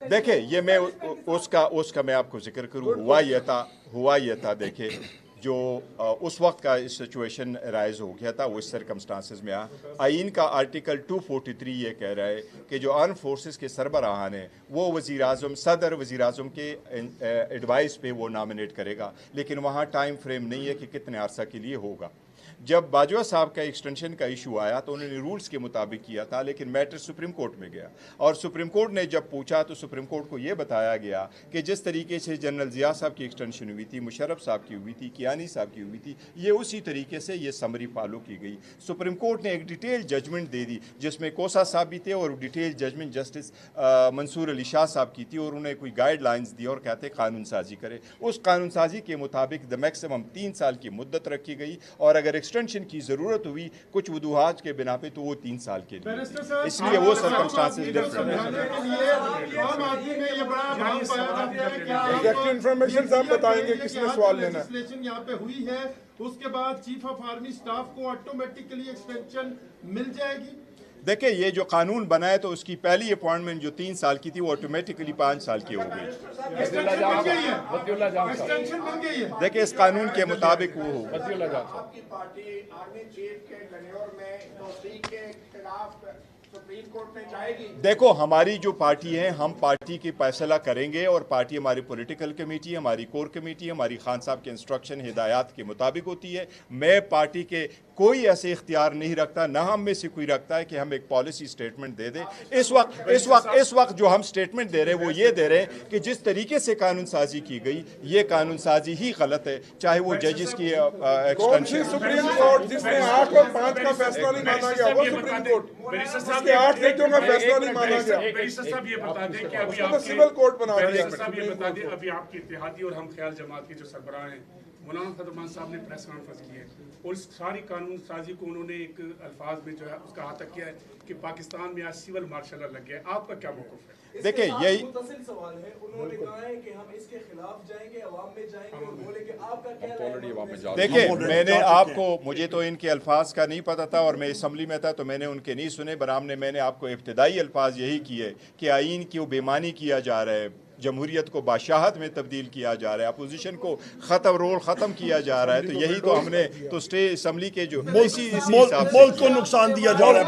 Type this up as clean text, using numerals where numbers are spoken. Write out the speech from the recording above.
देखें, ये मैं उसका मैं आपको जिक्र करूँ, हुआ ये था देखें, जो उस वक्त का सिचुएशन राइज हो गया था, वो इस सर्कमस्टांसिस में आइन का आर्टिकल 243 ये कह रहा है कि जो आर्म फोर्सेस के सरबराहान हैं वो सदर वज़ीर आज़म के एडवाइस पे वो नॉमिनेट करेगा, लेकिन वहाँ टाइम फ्रेम नहीं है कि कितने अरसा के लिए होगा। जब बाजवा साहब का एक्सटेंशन का इशू आया तो उन्होंने रूल्स के मुताबिक किया था, लेकिन मैटर सुप्रीम कोर्ट में गया और सुप्रीम कोर्ट ने जब पूछा तो सुप्रीम कोर्ट को ये बताया गया कि जिस तरीके से जनरल ज़िया साहब की एक्सटेंशन हुई थी, मुशर्रफ साहब की हुई थी, कियानी साहब की हुई थी, ये उसी तरीके से ये समरी फॉलो की गई। सुप्रीम कोर्ट ने एक डिटेल जजमेंट दे दी जिसमें कोसा साहब भी थे और detail judgement justice Mansoor Ali Shah साहब की थी, और उन्हें कोई गाइडलाइंस दी और कहते कानून साजी करे। उस कानून साजी के मुताबिक द मैक्सिमम 3 साल की मुद्दत रखी गई, और अगर एक्सटेंशन की ज़रूरत हुई कुछ वजूहात के बिना पे तो वो 3 साल के लिए, इसलिए वो सर्कमस्टांसेस डिफरेंट है। इंफॉर्मेशन साहब बताएंगे किसने सवाल लेना है। यहाँ पे हुई है, उसके बाद चीफ ऑफ आर्मी स्टाफ को ऑटोमेटिकली एक्सटेंशन मिल जाएगी। देखिए, ये जो कानून बना है तो उसकी पहली अपॉइंटमेंट जो 3 साल की थी वो ऑटोमेटिकली 5 साल की हो गई। देखिए, इस कानून के मुताबिक वो होगा। आपकी पार्टी आर्मी चीफ के टेन्योर में तोसीक के खिलाफ सुप्रीम कोर्ट में जाएगी। देखो, हमारी जो पार्टी है, हम पार्टी की फैसला करेंगे, और पार्टी हमारी पॉलिटिकल कमेटी, हमारी कोर कमेटी, हमारी खान साहब के इंस्ट्रक्शन हिदायत के मुताबिक होती है। मैं पार्टी के कोई ऐसे इख्तियार नहीं रखता, ना हम में से कोई रखता है कि हम एक पॉलिसी स्टेटमेंट दे दें। इस वक्त जो हम स्टेटमेंट दे रहे हैं वो ये दे रहे हैं कि जिस तरीके से कानून साजी की गई, ये कानून साजी ही गलत है, चाहे वो जजेस की एक्सटेंशन। सुप्रीम कोर्ट जिसने 8 और 5 का फैसला नहीं माना गया वो सुप्रीम कोर्ट, जिसके 8 जजों का फैसला नहीं माना गया, साहब ये बता दें कि अभी तो सिविल कोर्ट बना दिया। साहब ये बता दें, अभी आपकी इत्तेहादी और हम ख्याल जमात के जो सरबराह हैं मौलाना फजलरहमान साहब ने प्रेस कॉन्फ्रेंस की है और इस सारी कानून साजी को उन्होंने एक अल्फाज में जो है उसका अहाता किया है कि पाकिस्तान में आज सिविल मार्शल लग गया है। आपका क्या मौक़िफ़ है? देखिए, यही मुतसिल सवाल है। उन्होंने कहा है कि हम इसके खिलाफ जाएंगे, अवाम में जाएंगे और बोले कि आपका क्या है? देखिए, मुझे तो इनके अल्फाज का नहीं पता था, और मैं असम्बली में था तो मैंने उनके नहीं सुने। बराम ने मैंने आपको इब्तदाई अल्फाज यही किए कि आइन की वो बेमानी किया जा रहा है, जमहूरियत को बादशाहत में तब्दील किया जा रहा है, अपोजिशन को रोल ख़त्म किया जा रहा है। तो यही तो हमने तो स्टेट असम्बली के जो मुल्क को नुकसान दिया जा रहा है।